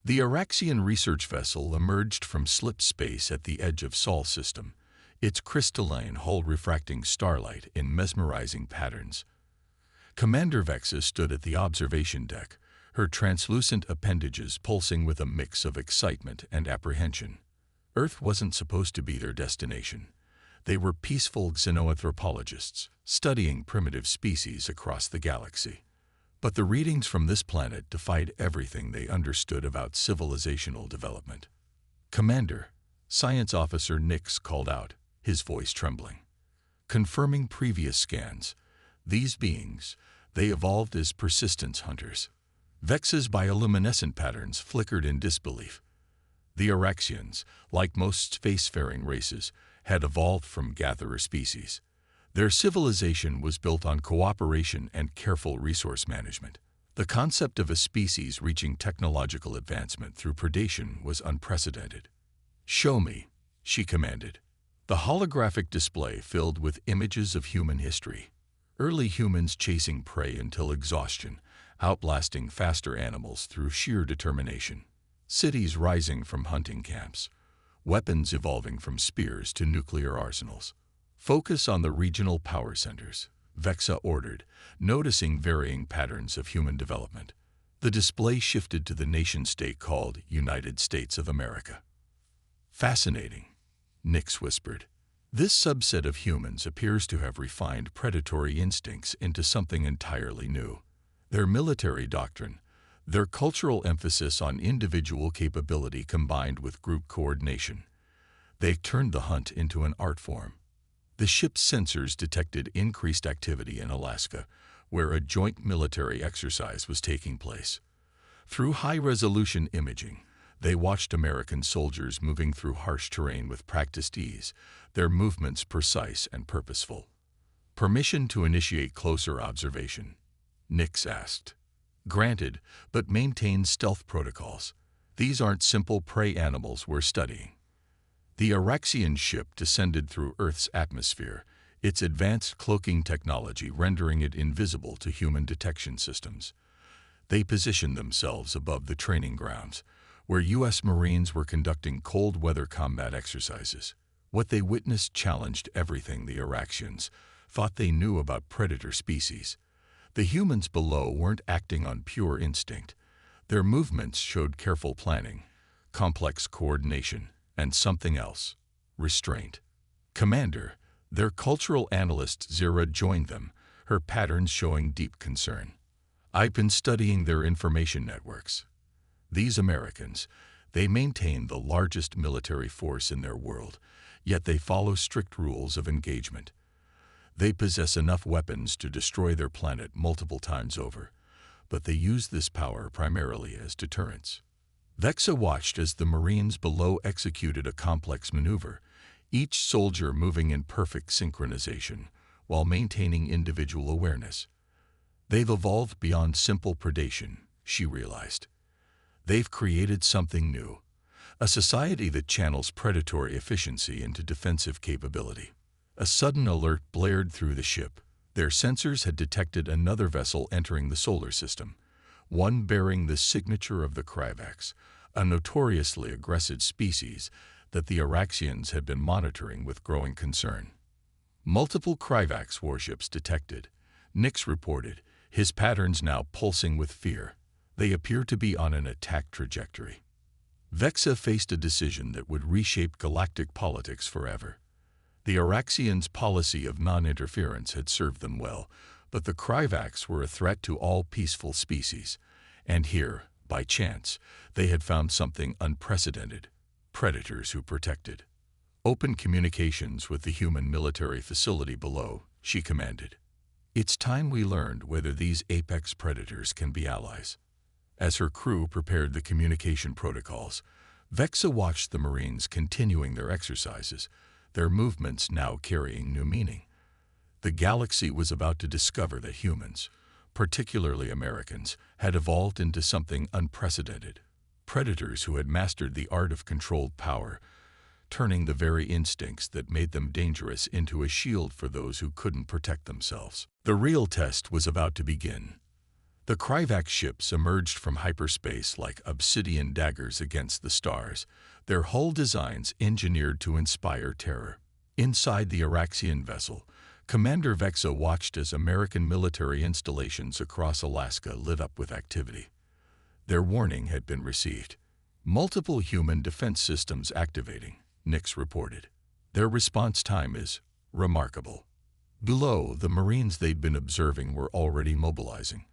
The Araxian research vessel emerged from slip space at the edge of Sol system, its crystalline hull refracting starlight in mesmerizing patterns. Commander Vexa stood at the observation deck, her translucent appendages pulsing with a mix of excitement and apprehension. Earth wasn't supposed to be their destination. They were peaceful xenoanthropologists, studying primitive species across the galaxy. But the readings from this planet defied everything they understood about civilizational development. "Commander," Science Officer Nix called out, his voice trembling. "Confirming previous scans, these beings, they evolved as persistence hunters." Vexa's bioluminescent patterns flickered in disbelief. The Araxians, like most spacefaring races, had evolved from gatherer species. Their civilization was built on cooperation and careful resource management. The concept of a species reaching technological advancement through predation was unprecedented. "Show me," she commanded. The holographic display filled with images of human history. Early humans chasing prey until exhaustion, outlasting faster animals through sheer determination. Cities rising from hunting camps. Weapons evolving from spears to nuclear arsenals. "Focus on the regional power centers," Vexa ordered, noticing varying patterns of human development. The display shifted to the nation-state called United States of America. "Fascinating," Nix whispered. "This subset of humans appears to have refined predatory instincts into something entirely new. Their military doctrine, their cultural emphasis on individual capability combined with group coordination. They've turned the hunt into an art form." The ship's sensors detected increased activity in Alaska, where a joint military exercise was taking place. Through high-resolution imaging, they watched American soldiers moving through harsh terrain with practiced ease, their movements precise and purposeful. "Permission to initiate closer observation?" Nix asked. "Granted, but maintain stealth protocols. These aren't simple prey animals we're studying." The Araxian ship descended through Earth's atmosphere, its advanced cloaking technology rendering it invisible to human detection systems. They positioned themselves above the training grounds, where U.S. Marines were conducting cold-weather combat exercises. What they witnessed challenged everything the Araxians thought they knew about predator species. The humans below weren't acting on pure instinct. Their movements showed careful planning, complex coordination, and something else: restraint. "Commander," their cultural analyst Zira joined them, her patterns showing deep concern. "I've been studying their information networks. These Americans, they maintain the largest military force in their world, yet they follow strict rules of engagement. They possess enough weapons to destroy their planet multiple times over, but they use this power primarily as deterrence." Vexa watched as the Marines below executed a complex maneuver, each soldier moving in perfect synchronization while maintaining individual awareness. "They've evolved beyond simple predation," she realized. "They've created something new, a society that channels predatory efficiency into defensive capability." A sudden alert blared through the ship. Their sensors had detected another vessel entering the solar system, one bearing the signature of the Kryvax, a notoriously aggressive species that the Araxians had been monitoring with growing concern. "Multiple Kryvax warships detected," Nix reported, his patterns now pulsing with fear. "They appear to be on an attack trajectory." Vexa faced a decision that would reshape galactic politics forever. The Araxians' policy of non-interference had served them well, but the Kryvax were a threat to all peaceful species. And here, by chance, they had found something unprecedented: predators who protected. "Open communications with the human military facility below," she commanded. "It's time we learned whether these apex predators can be allies." As her crew prepared the communication protocols, Vexa watched the Marines continuing their exercises, their movements now carrying new meaning. The galaxy was about to discover that humans, particularly Americans, had evolved into something unprecedented. Predators who had mastered the art of controlled power, turning the very instincts that made them dangerous into a shield for those who couldn't protect themselves. The real test was about to begin. The Kryvax ships emerged from hyperspace like obsidian daggers against the stars, their hull designs engineered to inspire terror. Inside the Araxian vessel, Commander Vexa watched as American military installations across Alaska lit up with activity. Their warning had been received. Multiple human defense systems activating, Nix reported. Their response time is remarkable. Below, the Marines they'd been observing were already mobilizing.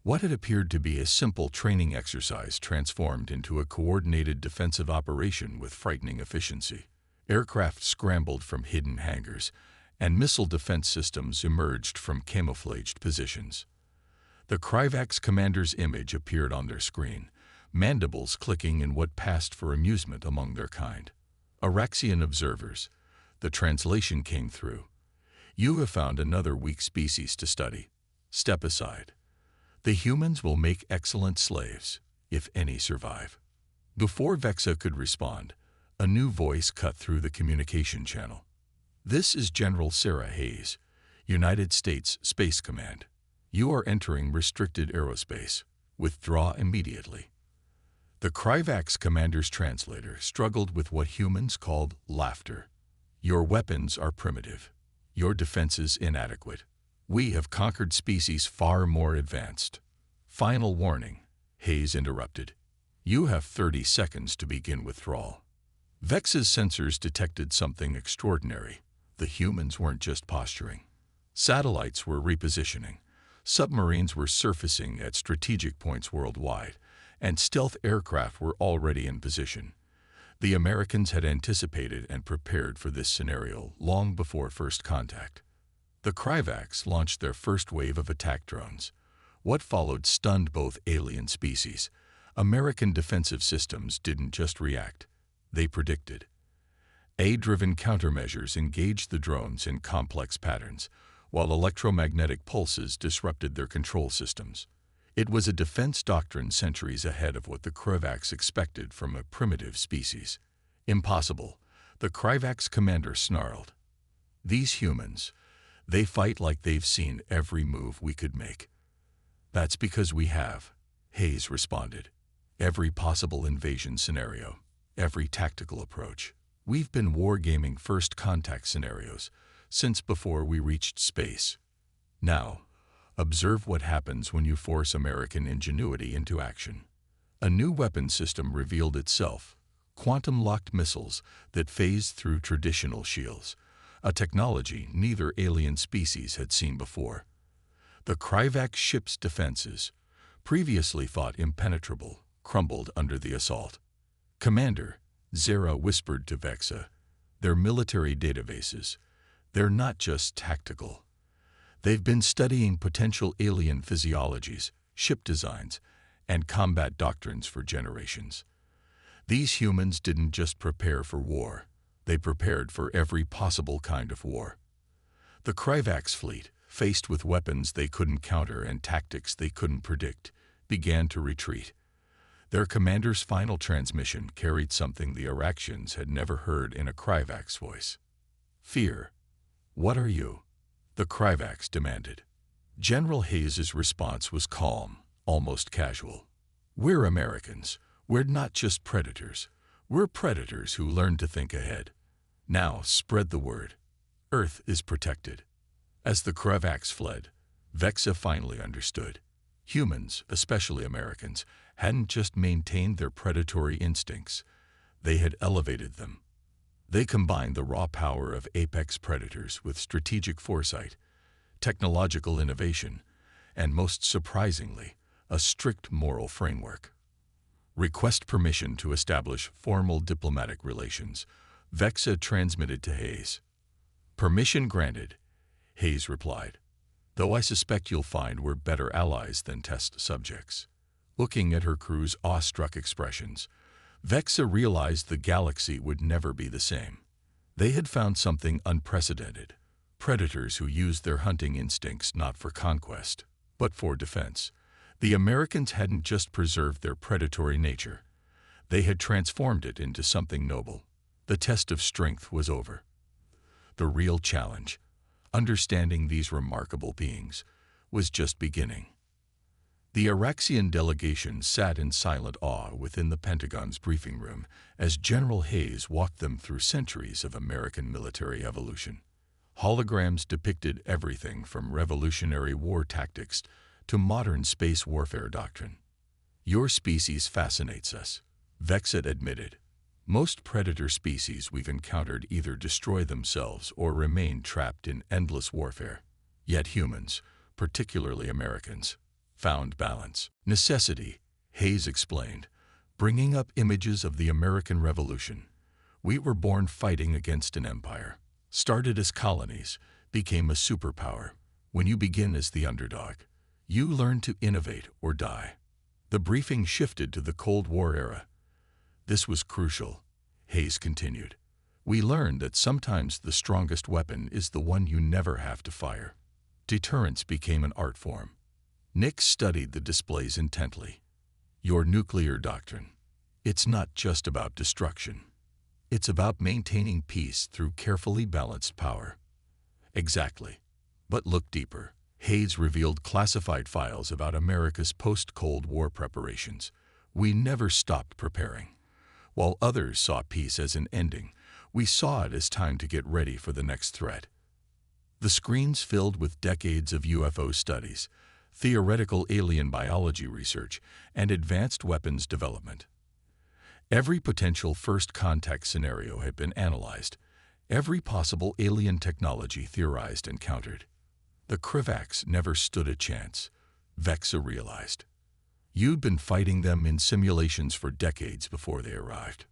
What had appeared to be a simple training exercise transformed into a coordinated defensive operation with frightening efficiency. Aircraft scrambled from hidden hangars, and missile defense systems emerged from camouflaged positions. The Kryvax commander's image appeared on their screen, mandibles clicking in what passed for amusement among their kind. Araxian observers, the translation came through. You have found another weak species to study. Step aside. The humans will make excellent slaves, if any survive. Before Vexa could respond, a new voice cut through the communication channel. This is General Sarah Hayes, United States Space Command. You are entering restricted aerospace. Withdraw immediately. The Kryvax commander's translator struggled with what humans called laughter. Your weapons are primitive. Your defenses inadequate. We have conquered species far more advanced. Final warning, Hayes interrupted. You have 30 seconds to begin withdrawal. Vexa's sensors detected something extraordinary. The humans weren't just posturing. Satellites were repositioning. Submarines were surfacing at strategic points worldwide, and stealth aircraft were already in position. The Americans had anticipated and prepared for this scenario long before first contact. The Kryvax launched their first wave of attack drones. What followed stunned both alien species. American defensive systems didn't just react, they predicted. AI-driven countermeasures engaged the drones in complex patterns, while electromagnetic pulses disrupted their control systems. It was a defense doctrine centuries ahead of what the Kryvax expected from a primitive species. Impossible, the Kryvax commander snarled. These humans, they fight like they've seen every move we could make. That's because we have, Hayes responded. Every possible invasion scenario, every tactical approach. We've been wargaming first contact scenarios since before we reached space. Now, observe what happens when you force American ingenuity into action. A new weapon system revealed itself, quantum-locked missiles that phased through traditional shields, a technology neither alien species had seen before. The Kryvax ship's defenses, previously thought impenetrable, crumbled under the assault. Commander, Zera whispered to Vexa, their military databases, they're not just tactical. They've been studying potential alien physiologies, ship designs, and combat doctrines for generations. These humans didn't just prepare for war, they prepared for every possible kind of war. The Kryvax fleet, faced with weapons they couldn't counter and tactics they couldn't predict, began to retreat. Their commander's final transmission carried something the Araxians had never heard in a Kryvax voice. Fear. What are you? The Kryvax demanded. General Hayes's response was calm, almost casual. We're Americans. We're not just predators. We're predators who learn to think ahead. Now spread the word. Earth is protected. As the Kryvax fled, Vexa finally understood. Humans, especially Americans, hadn't just maintained their predatory instincts. They had elevated them. They combined the raw power of apex predators with strategic foresight, technological innovation, and most surprisingly, a strict moral framework. Request permission to establish formal diplomatic relations, Vexa transmitted to Hayes. Permission granted, Hayes replied, though I suspect you'll find we're better allies than test subjects. Looking at her crew's awestruck expressions, Vexa realized the galaxy would never be the same. They had found something unprecedented, predators who used their hunting instincts not for conquest, but for defense. The Americans hadn't just preserved their predatory nature. They had transformed it into something noble. The test of strength was over. The real challenge, understanding these remarkable beings, was just beginning. The Araxian delegation sat in silent awe within the Pentagon's briefing room as General Hayes walked them through centuries of American military evolution. Holograms depicted everything from Revolutionary War tactics to modern space warfare doctrine. "Your species fascinates us," Vexit admitted. "Most predator species we've encountered either destroy themselves or remain trapped in endless warfare. Yet humans, particularly Americans, found balance." "Necessity," Hayes explained, bringing up images of the American Revolution. "We were born fighting against an empire. Started as colonies, became a superpower. When you begin as the underdog, you learn to innovate or die." The briefing shifted to the Cold War era. "This was crucial," Hayes continued. "We learned that sometimes the strongest weapon is the one you never have to fire." Deterrence became an art form. Nick studied the displays intently. "Your nuclear doctrine. It's not just about destruction. It's about maintaining peace through carefully balanced power." "Exactly. But look deeper." Hayes revealed classified files about America's post-Cold War preparations. "We never stopped preparing. While others saw peace as an ending, we saw it as time to get ready for the next threat." The screens filled with decades of UFO studies, theoretical alien biology research, and advanced weapons development. Every potential first contact scenario had been analyzed, every possible alien technology theorized and countered. The Krivaks never stood a chance, Vexa realized. "You'd been fighting them in simulations for decades before they arrived."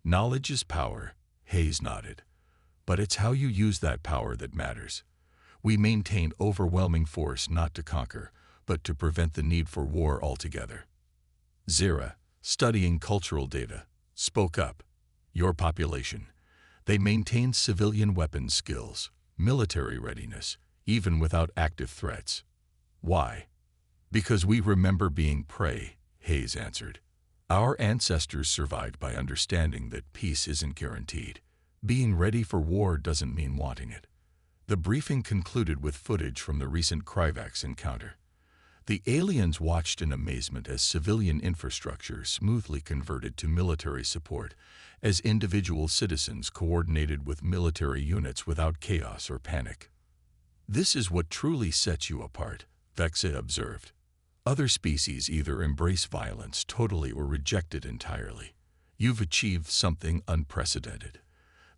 "Knowledge is power," Hayes nodded. "But it's how you use that power that matters. We maintained overwhelming force not to conquer, but to prevent the need for war altogether." Zira, studying cultural data, spoke up. "Your population. They maintained civilian weapons skills, military readiness, even without active threats." "Why?" "Because we remember being prey," Hayes answered. "Our ancestors survived by understanding that peace isn't guaranteed. Being ready for war doesn't mean wanting it." The briefing concluded with footage from the recent Krivaks encounter. The aliens watched in amazement as civilian infrastructure smoothly converted to military support, as individual citizens coordinated with military units without chaos or panic. "This is what truly sets you apart," Vexa observed. "Other species either embrace violence totally or reject it entirely. You've achieved something unprecedented.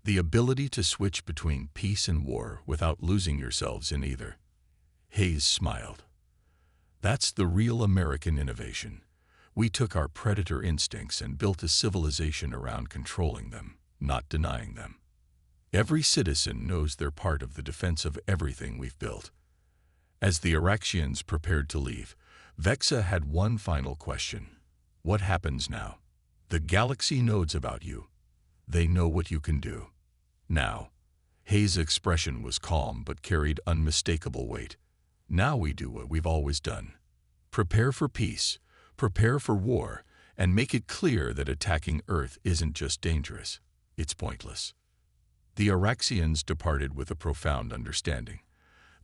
The ability to switch between peace and war without losing yourselves in either." Hayes smiled. "That's the real American innovation. We took our predator instincts and built a civilization around controlling them, not denying them. Every citizen knows they're part of the defense of everything we've built." As the Araxians prepared to leave, Vexa had one final question. "What happens now? The galaxy knows about you. They know what you can do. Now." Hayes' expression was calm but carried unmistakable weight. "Now we do what we've always done. Prepare for peace, prepare for war, and make it clear that attacking Earth isn't just dangerous, it's pointless." The Araxians departed with a profound understanding.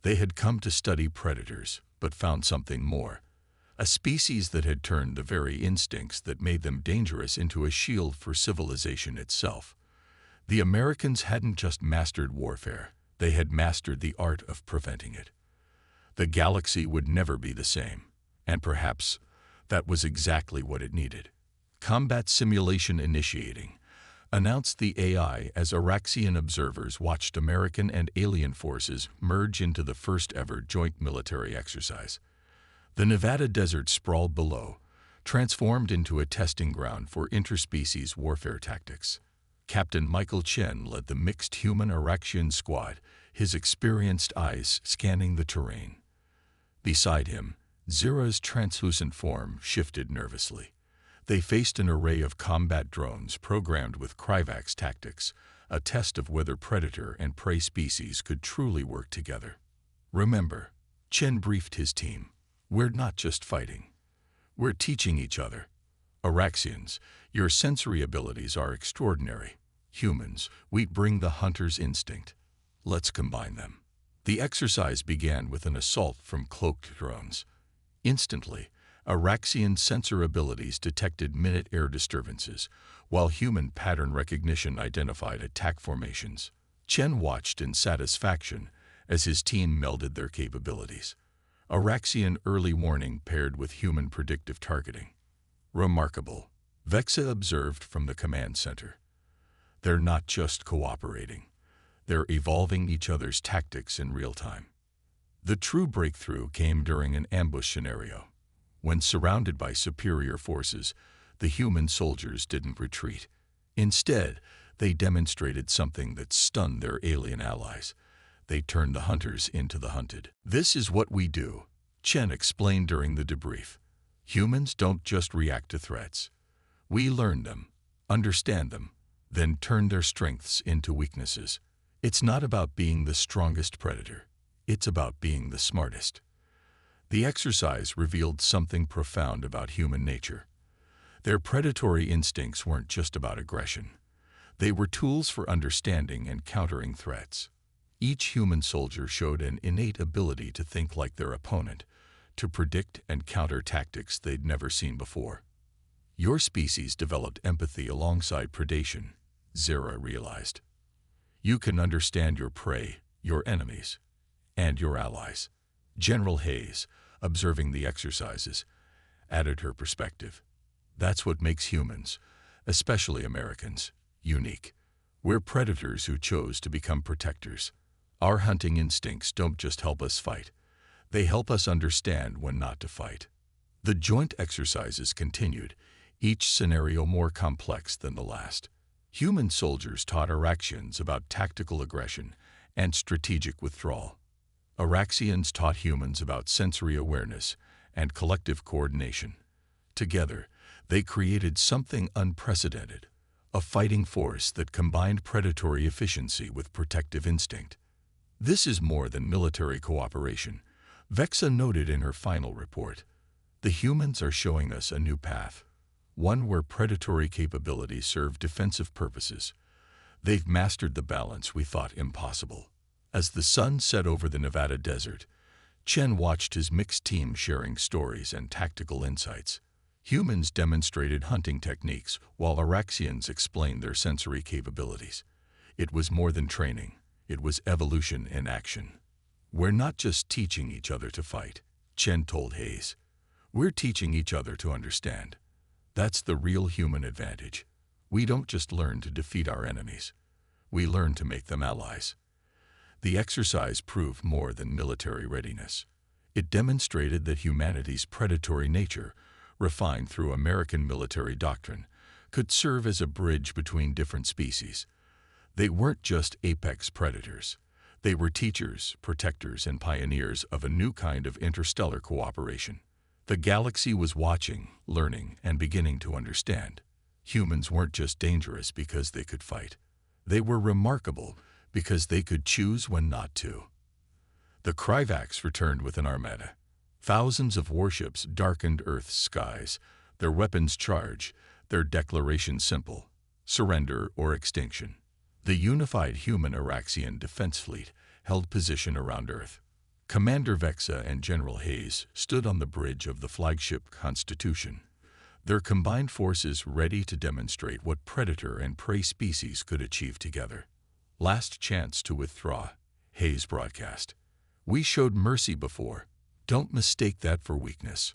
They had come to study predators, but found something more. A species that had turned the very instincts that made them dangerous into a shield for civilization itself. The Americans hadn't just mastered warfare, they had mastered the art of preventing it. The galaxy would never be the same, and perhaps that was exactly what it needed. "Combat simulation initiating," announced the AI as Araxian observers watched American and alien forces merge into the first-ever joint military exercise. The Nevada desert sprawled below, transformed into a testing ground for interspecies warfare tactics. Captain Michael Chen led the mixed human-Araxian squad, his experienced eyes scanning the terrain. Beside him, Zira's translucent form shifted nervously. They faced an array of combat drones programmed with Krivaks tactics, a test of whether predator and prey species could truly work together. "Remember," Chen briefed his team, "we're not just fighting. We're teaching each other. Araxians, your sensory abilities are extraordinary. Humans, we bring the hunter's instinct. Let's combine them." The exercise began with an assault from cloaked drones. Instantly, Araxian sensor abilities detected minute air disturbances, while human pattern recognition identified attack formations. Chen watched in satisfaction as his team melded their capabilities. Araxian early warning paired with human predictive targeting. Remarkable, Vexa observed from the command center. They're not just cooperating. They're evolving each other's tactics in real time. The true breakthrough came during an ambush scenario. When surrounded by superior forces, the human soldiers didn't retreat. Instead, they demonstrated something that stunned their alien allies. They turned the hunters into the hunted. "This is what we do," Chen explained during the debrief. "Humans don't just react to threats. We learn them, understand them, then turn their strengths into weaknesses. It's not about being the strongest predator. It's about being the smartest." The exercise revealed something profound about human nature. Their predatory instincts weren't just about aggression. They were tools for understanding and countering threats. Each human soldier showed an innate ability to think like their opponent, to predict and counter tactics they'd never seen before. "Your species developed empathy alongside predation," Zera realized. "You can understand your prey, your enemies, and your allies." General Hayes, observing the exercises, added her perspective. "That's what makes humans, especially Americans, unique. We're predators who chose to become protectors. Our hunting instincts don't just help us fight. They help us understand when not to fight." The joint exercises continued, each scenario more complex than the last. Human soldiers taught Araxians about tactical aggression and strategic withdrawal. Araxians taught humans about sensory awareness and collective coordination. Together, they created something unprecedented, a fighting force that combined predatory efficiency with protective instinct. "This is more than military cooperation," Vexa noted in her final report. "The humans are showing us a new path, one where predatory capabilities serve defensive purposes. They've mastered the balance we thought impossible." As the sun set over the Nevada desert, Chen watched his mixed team sharing stories and tactical insights. Humans demonstrated hunting techniques while Araxians explained their sensory capabilities. It was more than training. It was evolution in action. "We're not just teaching each other to fight," Chen told Hayes. "We're teaching each other to understand. That's the real human advantage. We don't just learn to defeat our enemies. We learn to make them allies." The exercise proved more than military readiness. It demonstrated that humanity's predatory nature, refined through American military doctrine, could serve as a bridge between different species. They weren't just apex predators. They were teachers, protectors, and pioneers of a new kind of interstellar cooperation. The galaxy was watching, learning, and beginning to understand. Humans weren't just dangerous because they could fight. They were remarkable because they could choose when not to. The Kryvax returned with an armada. Thousands of warships darkened Earth's skies, their weapons charged, their declaration simple: surrender or extinction. The unified human Araxian defense fleet held position around Earth. Commander Vexa and General Hayes stood on the bridge of the flagship Constitution, their combined forces ready to demonstrate what predator and prey species could achieve together. "Last chance to withdraw," Hayes broadcast. "We showed mercy before. Don't mistake that for weakness."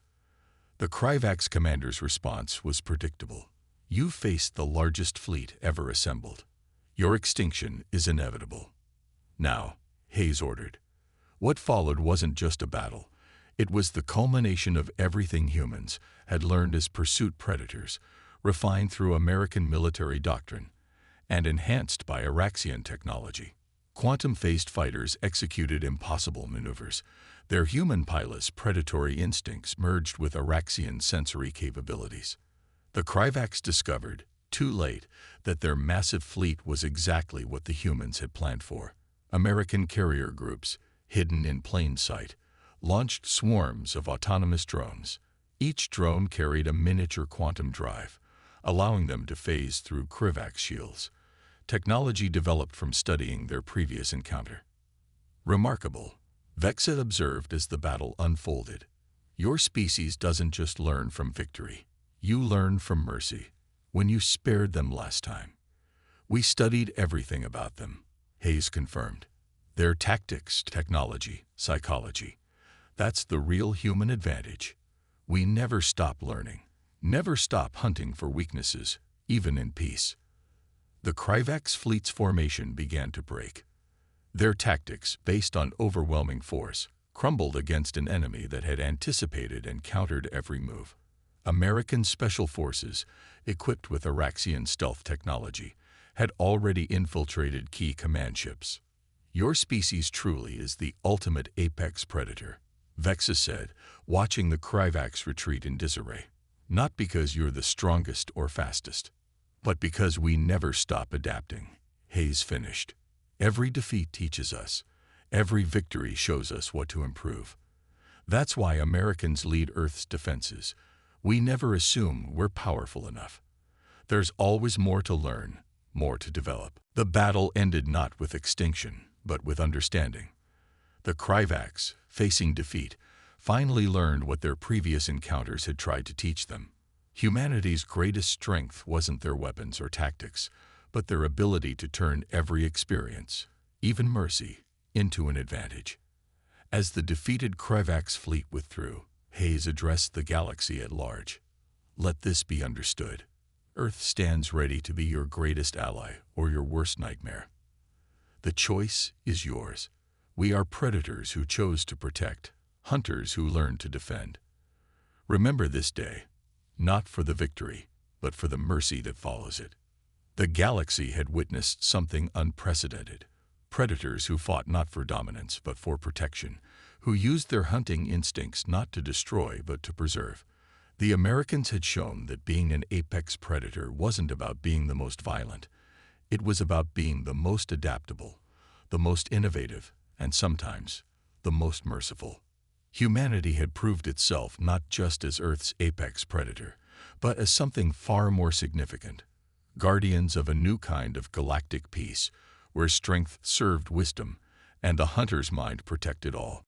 The Kryvax commander's response was predictable. "You faced the largest fleet ever assembled. Your extinction is inevitable." "Now," Hayes ordered. What followed wasn't just a battle. It was the culmination of everything humans had learned as pursuit predators, refined through American military doctrine, and enhanced by Araxian technology. Quantum-phased fighters executed impossible maneuvers. Their human pilots' predatory instincts merged with Araxian sensory capabilities. The Kryvax discovered, too late, that their massive fleet was exactly what the humans had planned for. American carrier groups, hidden in plain sight, launched swarms of autonomous drones. Each drone carried a miniature quantum drive, allowing them to phase through Kryvax shields. Technology developed from studying their previous encounter. "Remarkable," Vexa observed as the battle unfolded. Your species doesn't just learn from victory. You learn from mercy. When you spared them last time. We studied everything about them, Hayes confirmed. Their tactics, technology, psychology. That's the real human advantage. We never stop learning. Never stop hunting for weaknesses, even in peace. The Kryvax fleet's formation began to break. Their tactics, based on overwhelming force, crumbled against an enemy that had anticipated and countered every move. American Special Forces, equipped with Araxian stealth technology, had already infiltrated key command ships. Your species truly is the ultimate apex predator, Vexa said, watching the Kryvax retreat in disarray. Not because you're the strongest or fastest, but because we never stop adapting, Hayes finished. Every defeat teaches us. Every victory shows us what to improve. That's why Americans lead Earth's defenses. We never assume we're powerful enough. There's always more to learn, more to develop. The battle ended not with extinction, but with understanding. The Kryvax, facing defeat, finally learned what their previous encounters had tried to teach them. Humanity's greatest strength wasn't their weapons or tactics, but their ability to turn every experience, even mercy, into an advantage. As the defeated Kryvax fleet withdrew, Hayes addressed the galaxy at large. Let this be understood. Earth stands ready to be your greatest ally or your worst nightmare. The choice is yours. We are predators who chose to protect, hunters who learned to defend. Remember this day, not for the victory, but for the mercy that follows it. The galaxy had witnessed something unprecedented. Predators who fought not for dominance but for protection, who used their hunting instincts not to destroy but to preserve. The Americans had shown that being an apex predator wasn't about being the most violent. It was about being the most adaptable, the most innovative, and sometimes the most merciful. Humanity had proved itself not just as Earth's apex predator, but as something far more significant. Guardians of a new kind of galactic peace, where strength served wisdom and a hunter's mind protected all.